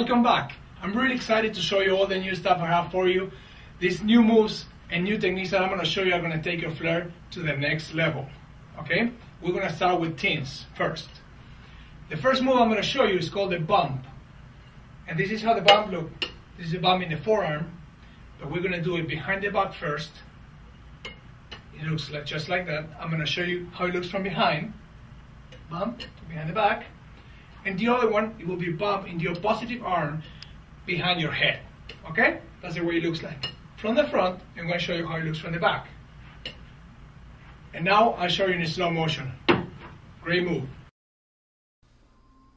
welcome back. I'm really excited to show you all the new stuff I have for you. These new moves and new techniques that I'm going to show you are going to take your flair to the next level. Okay? We're going to start with tins first. The first move I'm going to show you is called the bump. And this is how the bump looks. This is a bump in the forearm, but we're going to do it behind the back first. It looks like just like that. I'm going to show you how it looks from behind. Bump behind the back. And the other one, it will be bump in the opposite arm behind your head. Okay? That's the way it looks like. From the front, I'm going to show you how it looks from the back. And now I'll show you in slow motion. Great move.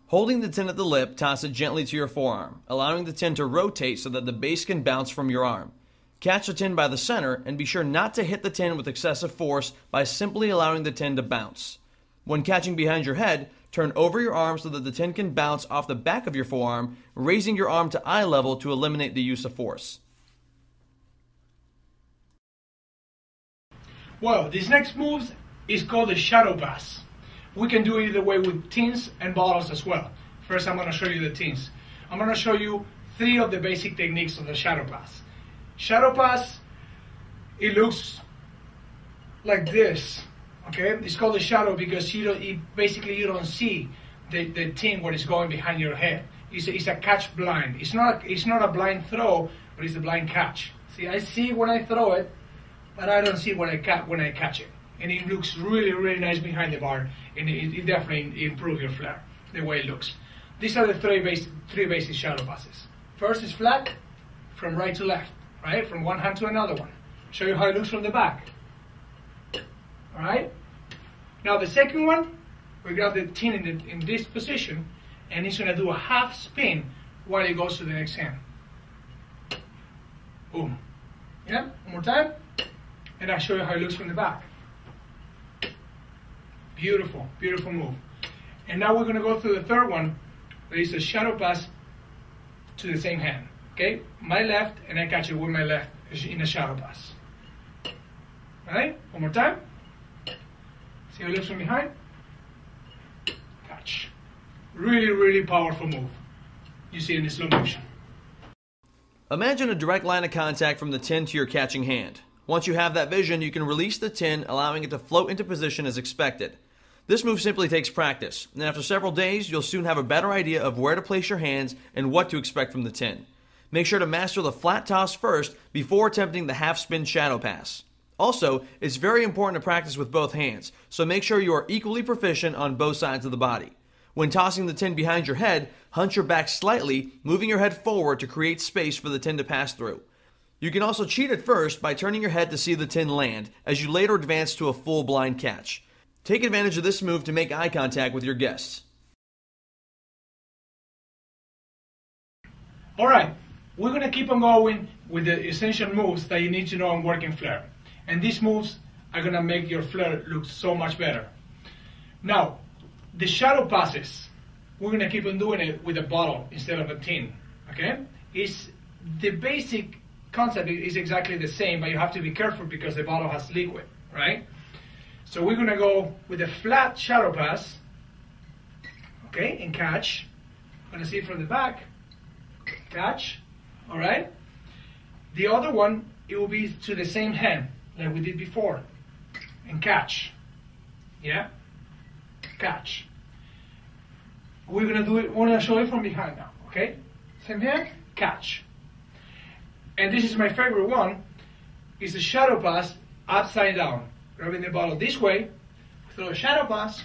Holding the tin at the lip, toss it gently to your forearm, allowing the tin to rotate so that the base can bounce from your arm. Catch the tin by the center and be sure not to hit the tin with excessive force by simply allowing the tin to bounce. When catching behind your head, turn over your arm so that the tin can bounce off the back of your forearm, raising your arm to eye level to eliminate the use of force. Well, this next move is called the shadow pass. We can do it either way with tins and bottles as well. First, I'm going to show you the tins. I'm going to show you 3 of the basic techniques of the shadow pass. Shadow pass, it looks like this. Okay, it's called a shadow because basically you don't see the tin when it's going behind your head. It's a catch blind. It's not a blind throw, but it's a blind catch. See, I see when I throw it, but I don't see when I catch it. And it looks really, really nice behind the bar, and it definitely improves your flair, the way it looks. These are the three basic shadow passes. First is flat, from right to left, right? From one hand to another one. Show you how it looks from the back. Alright? Now the second one, we grab the tin in this position, and it's going to do a half spin while it goes to the next hand. Boom. Yeah? One more time. And I'll show you how it looks from the back. Beautiful, beautiful move. And now we're going to go through the third one, that is a shadow pass to the same hand. Okay? My left, and I catch it with my left in a shadow pass. Alright? One more time. See how it looks from behind? Catch. Really, really powerful move. You see it in slow motion. Imagine a direct line of contact from the tin to your catching hand. Once you have that vision, you can release the tin, allowing it to float into position as expected. This move simply takes practice, and after several days, you'll soon have a better idea of where to place your hands and what to expect from the tin. Make sure to master the flat toss first before attempting the half spin shadow pass. Also, it's very important to practice with both hands, so make sure you are equally proficient on both sides of the body. When tossing the tin behind your head, hunch your back slightly, moving your head forward to create space for the tin to pass through. You can also cheat at first by turning your head to see the tin land, as you later advance to a full blind catch. Take advantage of this move to make eye contact with your guests. Alright, we're going to keep on going with the essential moves that you need to know on working flair. And these moves are going to make your flair look so much better. Now, the shadow passes, we're going to keep on doing it with a bottle instead of a tin. Okay? The basic concept is exactly the same, but you have to be careful because the bottle has liquid, right? So we're going to go with a flat shadow pass, okay, and catch. I'm going to see it from the back. Catch, all right? The other one, it will be to the same hand like we did before, and catch. Yeah? Catch. We're going to do it, we're going to show it from behind now, okay? Same hand, catch. And this is my favorite one, is the shadow pass upside down. Grabbing the bottle this way, throw a shadow pass,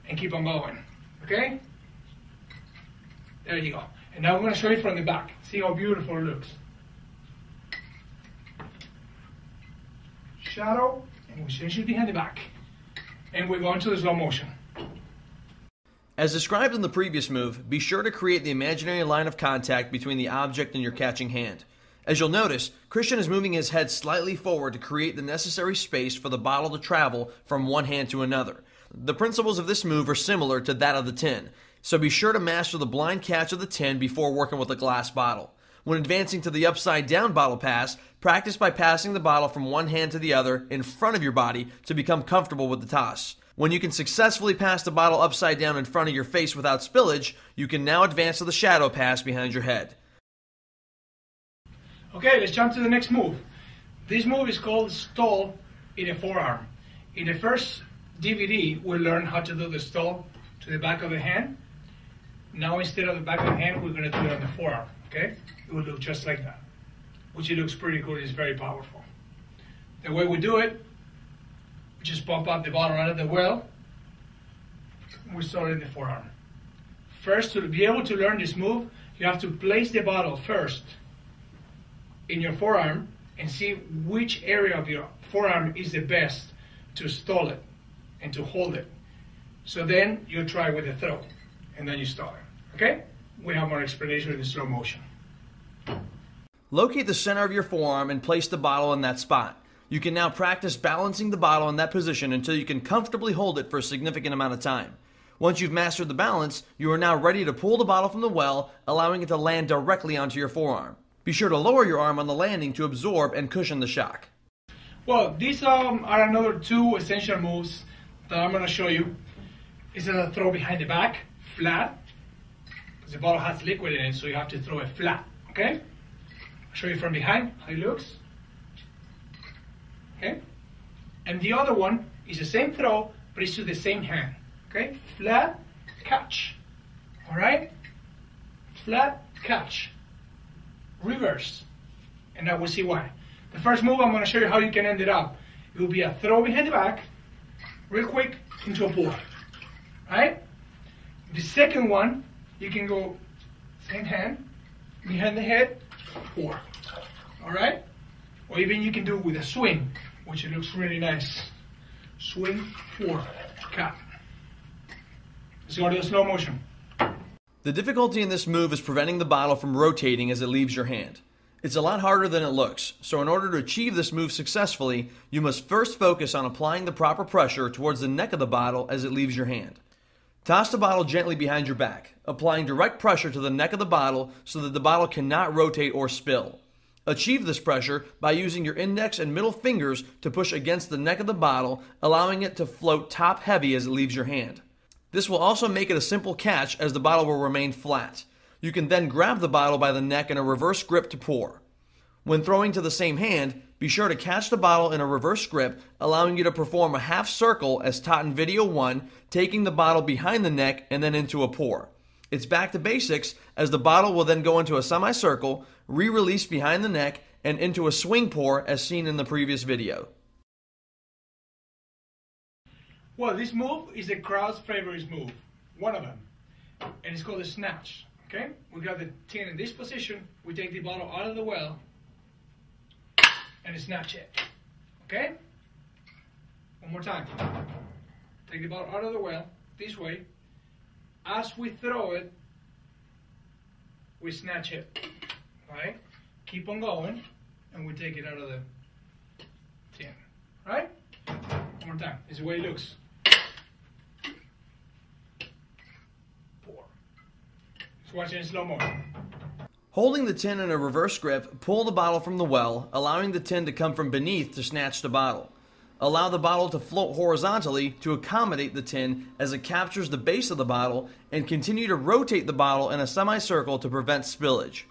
and keep on going. Okay? There you go. And now I'm going to show you from the back. See how beautiful it looks. Shadow, and we change it behind the back. And we're going to the slow motion. As described in the previous move, be sure to create the imaginary line of contact between the object and your catching hand. As you'll notice, Christian is moving his head slightly forward to create the necessary space for the bottle to travel from one hand to another. The principles of this move are similar to that of the tin, so be sure to master the blind catch of the tin before working with a glass bottle. When advancing to the upside down bottle pass, practice by passing the bottle from one hand to the other in front of your body to become comfortable with the toss. When you can successfully pass the bottle upside down in front of your face without spillage, you can now advance to the shadow pass behind your head. Okay, let's jump to the next move. This move is called stall in a forearm. In the first DVD, we learned how to do the stall to the back of the hand. Now instead of the back of the hand, we're going to do it on the forearm, okay? It will look just like that, which it looks pretty good. It's very powerful. The way we do it, we just pump up the bottle out of the well. We start in the forearm. First, to be able to learn this move, you have to place the bottle first in your forearm and see which area of your forearm is the best to stall it and to hold it. So then you try with the throw and then you stall it. Okay? We have more explanation in the slow motion. Locate the center of your forearm and place the bottle in that spot. You can now practice balancing the bottle in that position until you can comfortably hold it for a significant amount of time. Once you've mastered the balance, you are now ready to pull the bottle from the well, allowing it to land directly onto your forearm. Be sure to lower your arm on the landing to absorb and cushion the shock. Well, these are another two essential moves that I'm going to show you. It's a throw behind the back, flat, because the bottle has liquid in it, so you have to throw it flat, okay? I'll show you from behind how it looks. Okay? And the other one is the same throw, but it's to the same hand. Okay? Flat, catch. Alright? Flat, catch. Reverse. And now we'll see why. The first move, I'm going to show you how you can end it up. It will be a throw behind the back, real quick, into a pour. Right? The second one, you can go same hand, behind the head, pour. Alright? Or even you can do it with a swing, which it looks really nice. Swing, pour, cut. Let's go to the slow motion. The difficulty in this move is preventing the bottle from rotating as it leaves your hand. It's a lot harder than it looks, so in order to achieve this move successfully, you must first focus on applying the proper pressure towards the neck of the bottle as it leaves your hand. Toss the bottle gently behind your back, applying direct pressure to the neck of the bottle so that the bottle cannot rotate or spill. Achieve this pressure by using your index and middle fingers to push against the neck of the bottle, allowing it to float top heavy as it leaves your hand. This will also make it a simple catch as the bottle will remain flat. You can then grab the bottle by the neck in a reverse grip to pour. When throwing to the same hand, be sure to catch the bottle in a reverse grip, allowing you to perform a half circle as taught in video 1, taking the bottle behind the neck and then into a pour. It's back to basics as the bottle will then go into a semicircle, re-release behind the neck, and into a swing pour as seen in the previous video. Well, this move is the crowd's favorite move, one of them, and it's called a snatch. Okay, we got the tin in this position, we take the bottle out of the well, and snatch it. Okay? One more time. Take the bottle out of the well, this way. As we throw it, we snatch it. Right? Keep on going, and we take it out of the tin. Right? One more time. This is the way it looks. Pour. Let's watch it in slow motion. Holding the tin in a reverse grip, pull the bottle from the well, allowing the tin to come from beneath to snatch the bottle. Allow the bottle to float horizontally to accommodate the tin as it captures the base of the bottle, and continue to rotate the bottle in a semicircle to prevent spillage.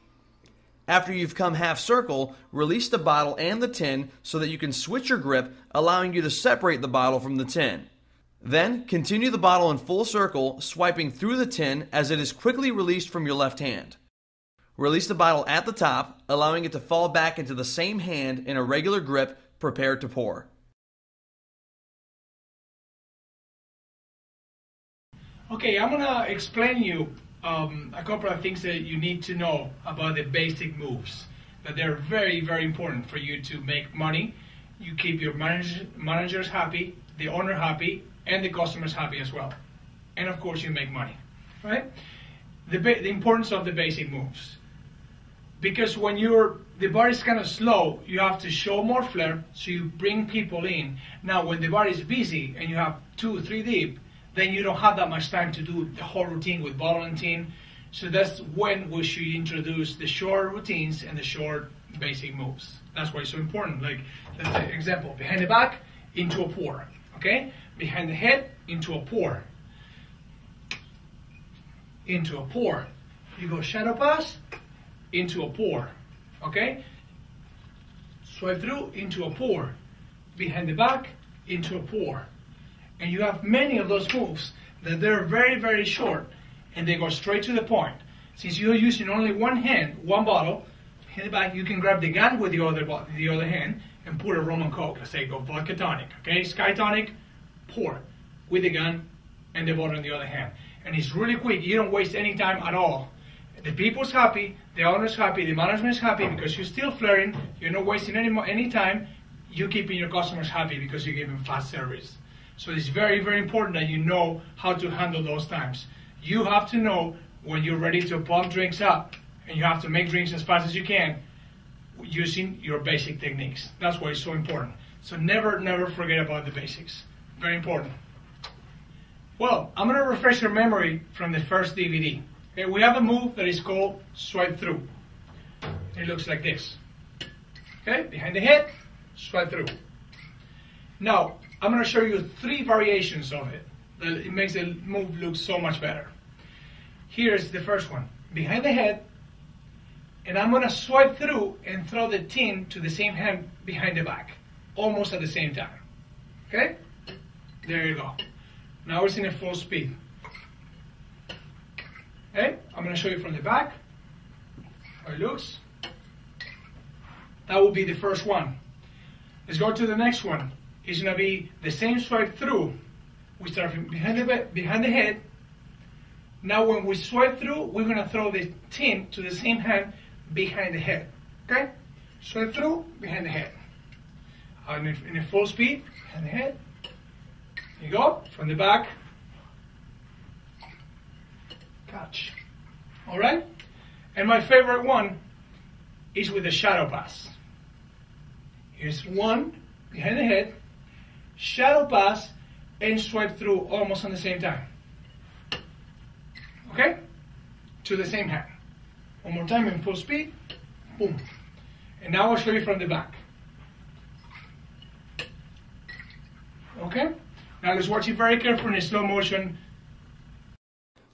After you've come half circle, release the bottle and the tin so that you can switch your grip, allowing you to separate the bottle from the tin. Then, continue the bottle in full circle, swiping through the tin as it is quickly released from your left hand. Release the bottle at the top, allowing it to fall back into the same hand in a regular grip, prepared to pour. Okay, I'm going to explain you a couple of things that you need to know about the basic moves. That they're very, very important for you to make money. You keep your managers happy, the owner happy, and the customers happy as well. And of course you make money, right? The importance of the basic moves. Because when the bar is kind of slow, you have to show more flair, so you bring people in. Now, when the bar is busy and you have 2 or 3 deep, then you don't have that much time to do the whole routine with bottle and tin. So that's when we should introduce the short routines and the short basic moves. That's why it's so important. Like, let's say, example, behind the back, into a pour. Okay? behind the head, into a pour. Into a pour. You go shadow pass, into a pour. Okay? Swipe through, into a pour. Behind the back, into a pour. And you have many of those moves that they're very, very short and they go straight to the point. Since you're using only one hand, one bottle, in the back, you can grab the gun with the other hand and pour a rum and coke. Let's say go vodka tonic, okay? Sky tonic, pour with the gun and the bottle in the other hand. And it's really quick. You don't waste any time at all. The people's happy, the owner's happy, the management's happy because you're still flaring. You're not wasting any time. You're keeping your customers happy because you give them fast service. So it's very, very important that you know how to handle those times. You have to know when you're ready to pump drinks up, and you have to make drinks as fast as you can using your basic techniques. That's why it's so important. So never, never forget about the basics. Very important. Well, I'm going to refresh your memory from the first DVD. Okay, we have a move that is called swipe through. It looks like this. Okay, behind the head, swipe through. Now, I'm going to show you 3 variations of it. It makes the move look so much better. Here's the first one. Behind the head, and I'm going to swipe through and throw the tin to the same hand behind the back, almost at the same time. Okay? There you go. Now it's in a full speed. Okay? I'm going to show you from the back how it looks. That will be the first one. Let's go to the next one. It's going to be the same swipe through. We start from behind the head. Now when we swipe through, we're going to throw the tin to the same hand behind the head. Okay? Swipe through, behind the head. In a full speed, behind the head. There you go. From the back. Catch. Alright? And my favorite one is with the shadow pass. Here's one, behind the head, shadow pass, and swipe through almost on the same time. Okay? To the same hand. One more time in full speed. Boom. And now I'll show you from the back. Okay? Now let's watch it very carefully in slow motion.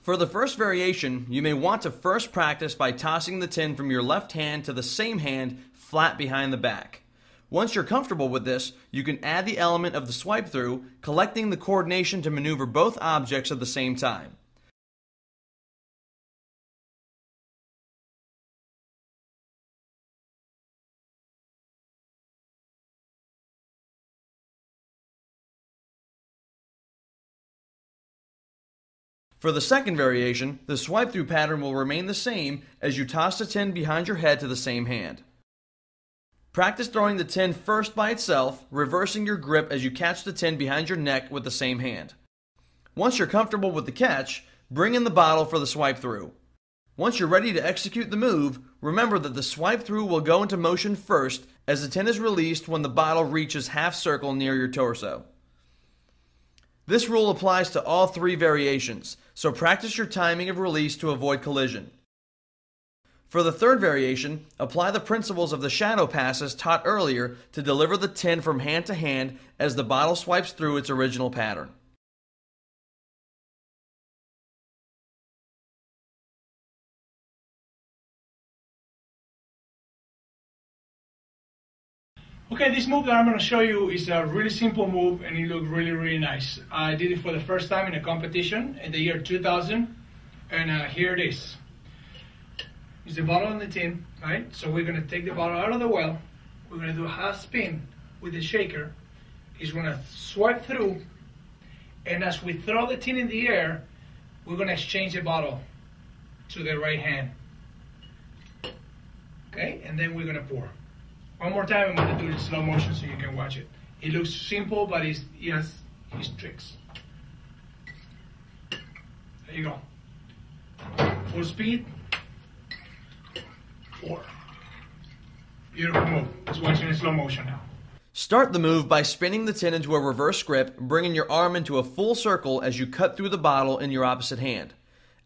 For the first variation, you may want to first practice by tossing the tin from your left hand to the same hand flat behind the back. Once you're comfortable with this, you can add the element of the swipe through, collecting the coordination to maneuver both objects at the same time. For the second variation, the swipe through pattern will remain the same as you toss the tin behind your head to the same hand. Practice throwing the tin first by itself, reversing your grip as you catch the tin behind your neck with the same hand. Once you're comfortable with the catch, bring in the bottle for the swipe through. Once you're ready to execute the move, remember that the swipe through will go into motion first as the tin is released when the bottle reaches half circle near your torso. This rule applies to all 3 variations, so practice your timing of release to avoid collision. For the third variation, apply the principles of the shadow passes taught earlier to deliver the tin from hand to hand as the bottle swipes through its original pattern. Okay, this move that I'm going to show you is a really simple move and it looks really, really nice. I did it for the first time in a competition in the year 2000 and here it is. It's the bottle on the tin, right? So we're going to take the bottle out of the well. We're going to do a half spin with the shaker. It's going to swipe through and as we throw the tin in the air, we're going to exchange the bottle to the right hand. Okay, and then we're going to pour. One more time, I'm going to do it in slow motion so you can watch it. It looks simple, but it has his tricks. There you go. Full speed. 4. Beautiful move. Let's watch it in slow motion now. Start the move by spinning the tin into a reverse grip, bringing your arm into a full circle as you cut through the bottle in your opposite hand.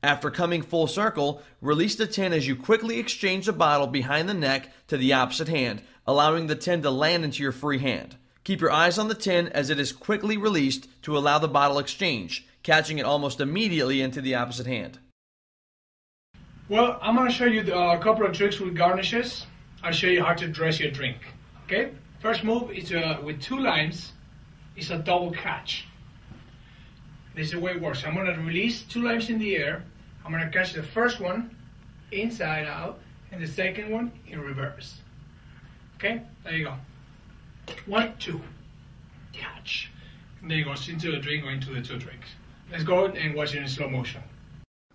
After coming full circle, release the tin as you quickly exchange the bottle behind the neck to the opposite hand, allowing the tin to land into your free hand. Keep your eyes on the tin as it is quickly released to allow the bottle exchange, catching it almost immediately into the opposite hand. Well, I'm going to show you a couple of tricks with garnishes. I'll show you how to dress your drink. Okay? First move is with 2 limes. It's a double catch. This is the way it works. I'm going to release 2 limes in the air. I'm going to catch the first one inside out and the second one in reverse. Okay? There you go. 1, 2. Catch. And then it goes into the drink or into the 2 drinks. Let's go and watch it in slow motion.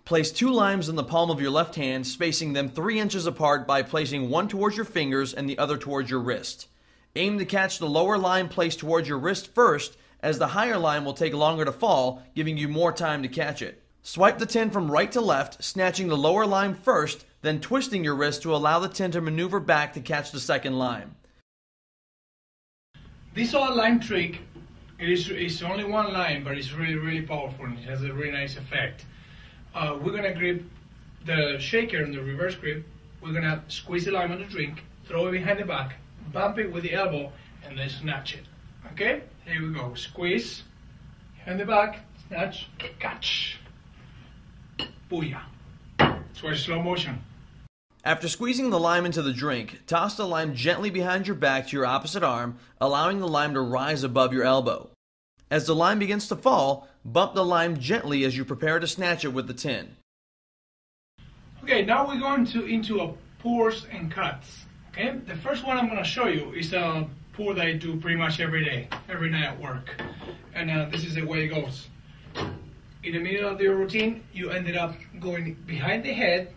Place 2 limes in the palm of your left hand, spacing them 3 inches apart by placing one towards your fingers and the other towards your wrist. Aim to catch the lower lime placed towards your wrist first, as the higher lime will take longer to fall, giving you more time to catch it. Swipe the tin from right to left, snatching the lower lime first, then twisting your wrist to allow the tin to maneuver back to catch the second lime. This all lime trick, it's only 1 lime, but it's really, really powerful and it has a really nice effect. We're going to grip the shaker in the reverse grip. We're going to squeeze the lime on the drink, throw it behind the back, bump it with the elbow, and then snatch it. Okay? Here we go. Squeeze, behind the back, snatch, catch. Booyah. So it's slow motion. After squeezing the lime into the drink, toss the lime gently behind your back to your opposite arm, allowing the lime to rise above your elbow. As the lime begins to fall, bump the lime gently as you prepare to snatch it with the tin. Okay, now we're going into pours and cuts. Okay, the first one I'm going to show you is a pour that I do pretty much every day, every night at work. And this is the way it goes. In the middle of your routine, you ended up going behind the head.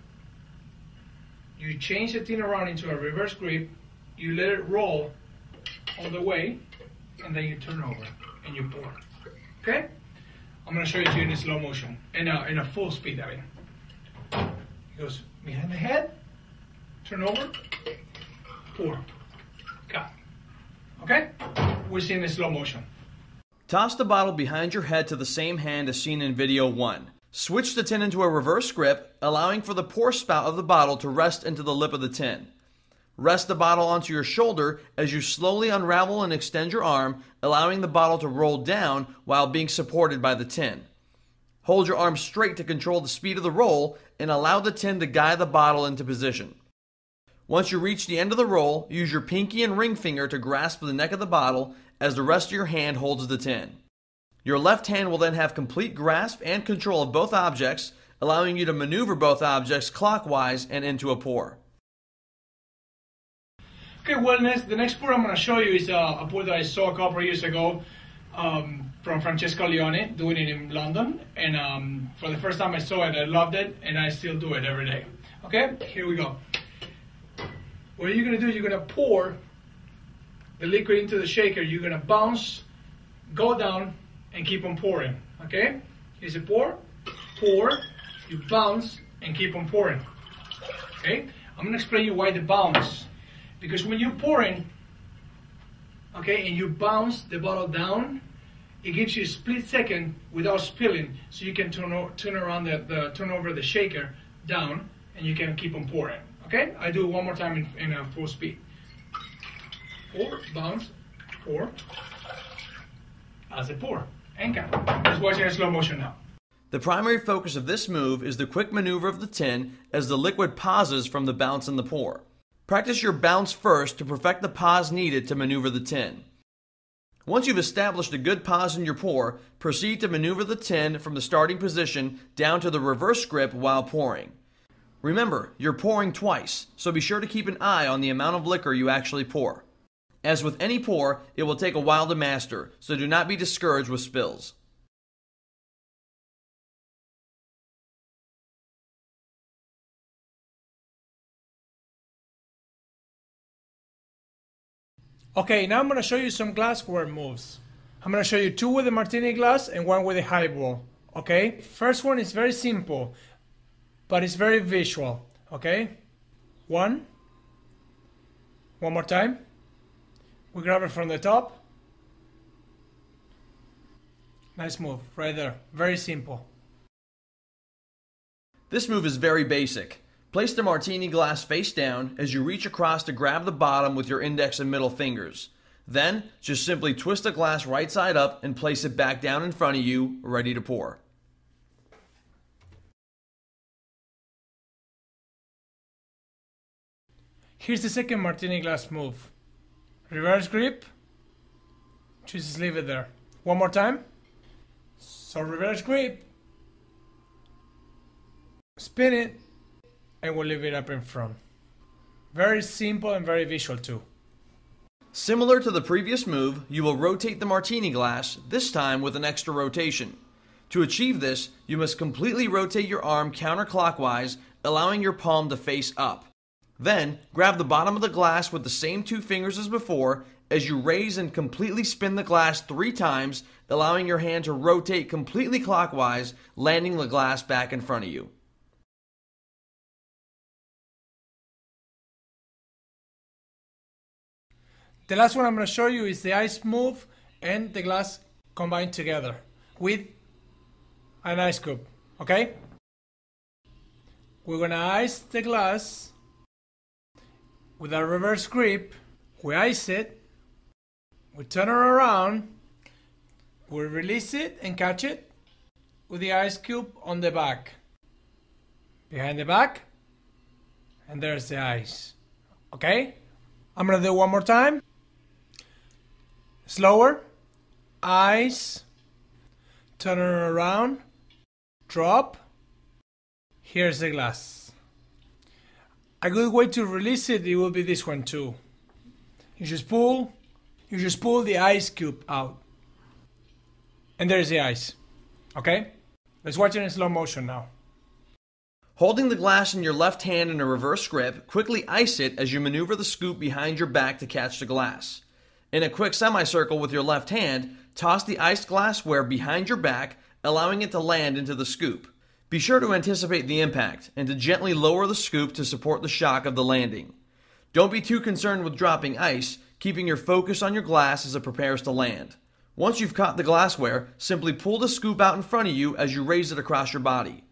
You change the tin around into a reverse grip. You let it roll all the way, and then you turn over and you pour. Okay? I'm going to show it to you in slow motion, in a full speed. I mean, it goes behind the head, turn over, pour, cut. Okay? We're seeing in slow motion. Toss the bottle behind your head to the same hand as seen in video 1. Switch the tin into a reverse grip, allowing for the pour spout of the bottle to rest into the lip of the tin. Rest the bottle onto your shoulder as you slowly unravel and extend your arm, allowing the bottle to roll down while being supported by the tin. Hold your arm straight to control the speed of the roll and allow the tin to guide the bottle into position. Once you reach the end of the roll, use your pinky and ring finger to grasp the neck of the bottle as the rest of your hand holds the tin. Your left hand will then have complete grasp and control of both objects, allowing you to maneuver both objects clockwise and into a pour. Okay, well, the next pour I'm going to show you is a pour that I saw a couple of years ago from Francesco Leone, doing it in London. And for the first time I saw it, I loved it, and I still do it every day. Okay, here we go. What you're going to do, you're going to pour the liquid into the shaker. You're going to bounce, go down, and keep on pouring. Okay? Here's a pour, you bounce, and keep on pouring. Okay? I'm going to explain you why the bounce. Because when you're pouring, okay, and you bounce the bottle down, it gives you a split second without spilling, so you can turn over the shaker down, and you can keep on pouring. Okay, I do it one more time in a full speed. Pour, bounce, pour, as a pour, and cut. Let's watch it in slow motion now. The primary focus of this move is the quick maneuver of the tin as the liquid pauses from the bounce and the pour. Practice your bounce first to perfect the pause needed to maneuver the tin. Once you've established a good pause in your pour, proceed to maneuver the tin from the starting position down to the reverse grip while pouring. Remember, you're pouring twice, so be sure to keep an eye on the amount of liquor you actually pour. As with any pour, it will take a while to master, so do not be discouraged with spills. Okay, now I'm going to show you some glassware moves. I'm going to show you 2 with a martini glass and 1 with a highball. Okay? First one is very simple, but it's very visual. Okay? 1. One more time. We grab it from the top. Nice move, right there. Very simple. This move is very basic. Place the martini glass face down as you reach across to grab the bottom with your index and middle fingers. Then, just simply twist the glass right side up and place it back down in front of you, ready to pour. Here's the second martini glass move. Reverse grip. Just leave it there. One more time. So reverse grip. Spin it. And we'll leave it up in front. Very simple and very visual too. Similar to the previous move, you will rotate the martini glass, this time with an extra rotation. To achieve this, you must completely rotate your arm counterclockwise, allowing your palm to face up. Then, grab the bottom of the glass with the same 2 fingers as before, as you raise and completely spin the glass 3 times, allowing your hand to rotate completely clockwise, landing the glass back in front of you. The last one I'm going to show you is the ice move and the glass combined together with an ice cube. Okay? We're going to ice the glass with a reverse grip. We ice it. We turn it around. We release it and catch it with the ice cube on the back. Behind the back. And there's the ice. Okay? I'm going to do it one more time. Slower, ice, turn it around, drop, here's the glass. A good way to release it will be this one too. You just pull the ice cube out. And there's the ice. Okay? Let's watch it in slow motion now. Holding the glass in your left hand in a reverse grip, quickly ice it as you maneuver the scoop behind your back to catch the glass. In a quick semicircle with your left hand, toss the iced glassware behind your back, allowing it to land into the scoop. Be sure to anticipate the impact and to gently lower the scoop to support the shock of the landing. Don't be too concerned with dropping ice, keeping your focus on your glass as it prepares to land. Once you've caught the glassware, simply pull the scoop out in front of you as you raise it across your body.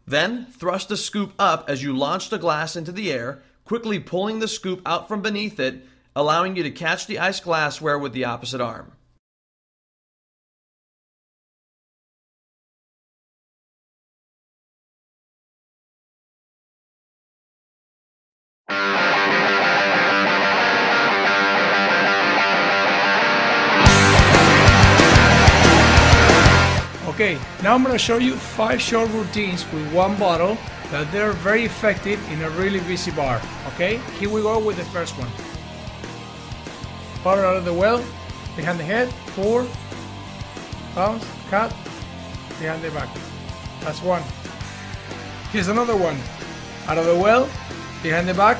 Then, thrust the scoop up as you launch the glass into the air, quickly pulling the scoop out from beneath it, allowing you to catch the iced glassware with the opposite arm. Okay, now I'm going to show you 5 short routines with one bottle that they're very effective in a really busy bar. Okay, here we go with the first one. Bottle out of the well, behind the head, pour, bounce, cut, behind the back. That's one. Here's another one. Out of the well, behind the back,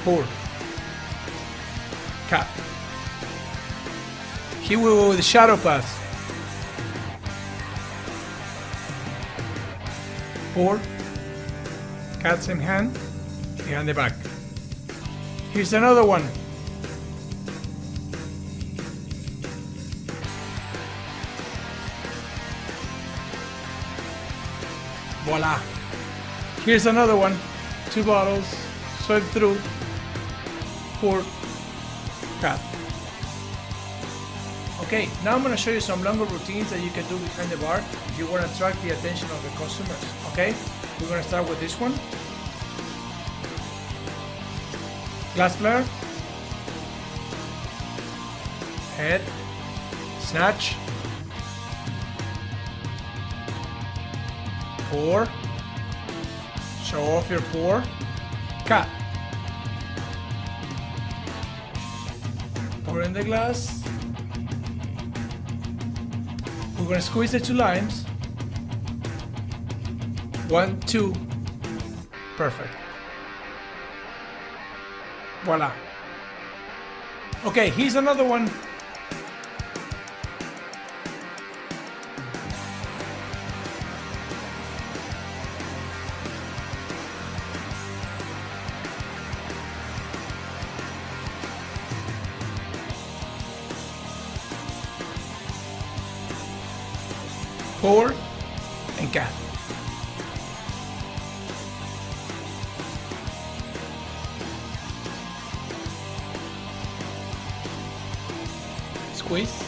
pour, cut. Here we go with the shadow pass. Pour, cut same hand, behind the back. Here's another one. Voila. Here's another one. 2 bottles, swipe through, pour, cut. Okay, now I'm going to show you some longer routines that you can do behind the bar if you want to attract the attention of the customers. Okay, we're going to start with this one. Glass flare, head, snatch, pour, show off your pour, cut. Pour in the glass. We're going to squeeze the 2 limes. 1, 2. Perfect. Voila. Okay, here's another one. Pour and cut. squeeze,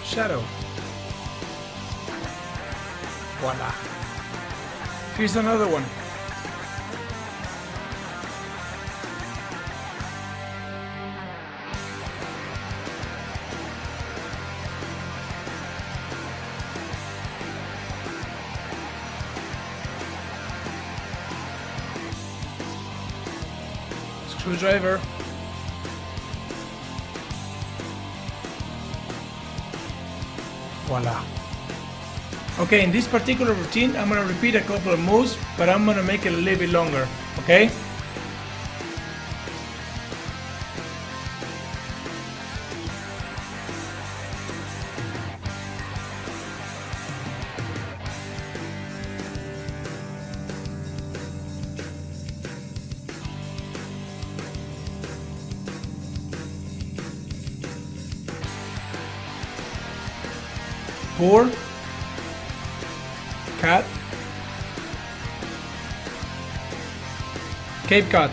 shadow. Voila. Here's another one. Screwdriver. Voila. Okay, in this particular routine, I'm going to repeat a couple of moves, but I'm going to make it a little bit longer, okay? Four. Cat, Cape Cod,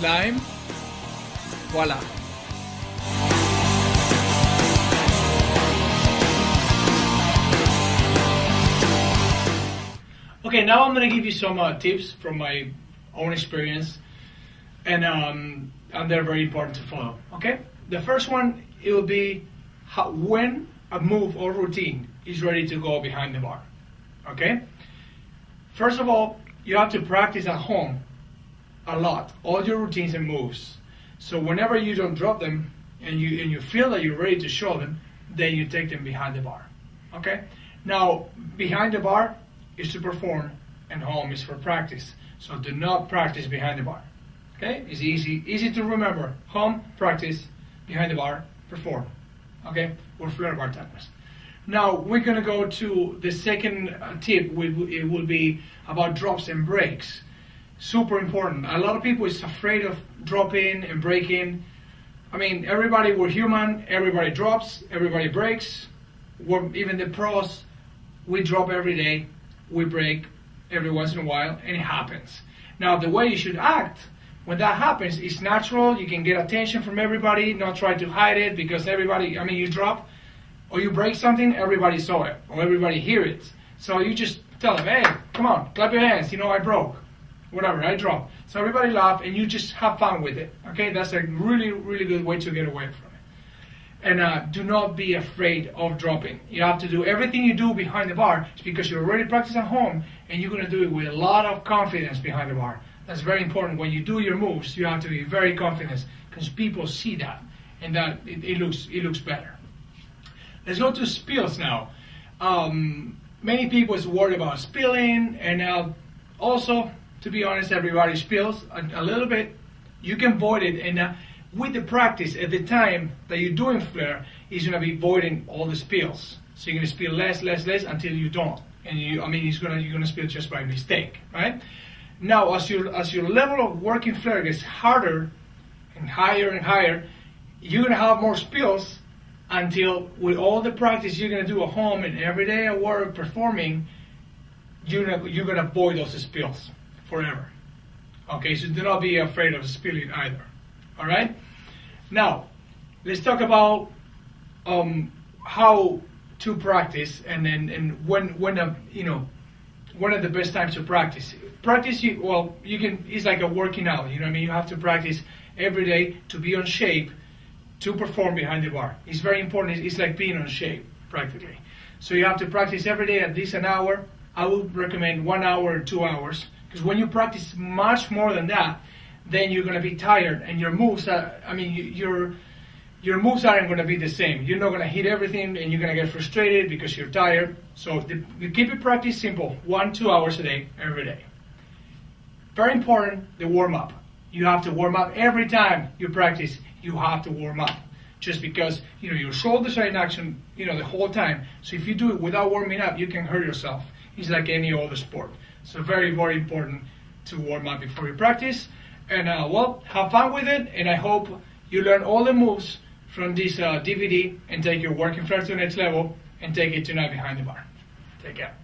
Lime, voila. Okay, now I'm going to give you some tips from my own experience, and they're very important to follow, okay? The first one, it will be when a move or routine is ready to go behind the bar, okay? First of all, you have to practice at home a lot, all your routines and moves. So whenever you don't drop them and you feel that you're ready to show them, then you take them behind the bar, okay? Now, behind the bar is to perform and home is for practice. So do not practice behind the bar, okay? It's easy to remember. Home, practice, behind the bar, perform, okay? We're flare bar timers. Now we're gonna go to the second tip. It will be about drops and breaks. Super important. A lot of people is afraid of dropping and breaking. I mean, everybody, we're human. Everybody drops, everybody breaks. Even the pros, we drop every day. We break every once in a while, and it happens. Now the way you should act when that happens, it's natural. You can get attention from everybody, not try to hide it, because everybody, I mean, you drop or you break something, everybody saw it or everybody hear it. So you just tell them, hey, come on, clap your hands, you know, I broke, whatever, I dropped. So everybody laugh and you just have fun with it, okay? That's a really, really good way to get away from it. And do not be afraid of dropping. You have to do everything you do behind the bar is because you're already practicing at home and you're gonna do it with a lot of confidence behind the bar. That's very important. When you do your moves, you have to be very confident because people see that and that it looks better. Let's go to spills now. Many people is worried about spilling, and also, to be honest, everybody spills a little bit. You can avoid it, and with the practice at the time that you're doing flare, is going to be avoiding all the spills. So you're going to spill less until you don't, and you're going to spill just by mistake, right? Now, as your level of working flare gets harder and higher, you're going to have more spills until with all the practice you're going to do at home and every day at work performing, you're going to avoid those spills forever. Okay, so do not be afraid of spilling either. All right? Now, let's talk about how to practice and when are the best times to practice. Practice, it's like a working out, you know what I mean? You have to practice every day to be on shape to perform behind the bar. It's very important. It's like being on shape, practically. So you have to practice every day at least an hour. I would recommend 1 hour or 2 hours, because when you practice much more than that, then you're going to be tired, and your moves your moves aren't going to be the same. You're not going to hit everything, and you're going to get frustrated because you're tired. So keep your practice simple, 1-2 hours a day, every day. Very important, the warm-up. You have to warm up every time you practice. You have to warm up, just because your shoulders are in action the whole time. So if you do it without warming up, you can hurt yourself. It's like any other sport. So very, very important to warm up before you practice. And have fun with it. And I hope you learn all the moves from this DVD and take your working flare to the next level and take it tonight behind the bar. Take care.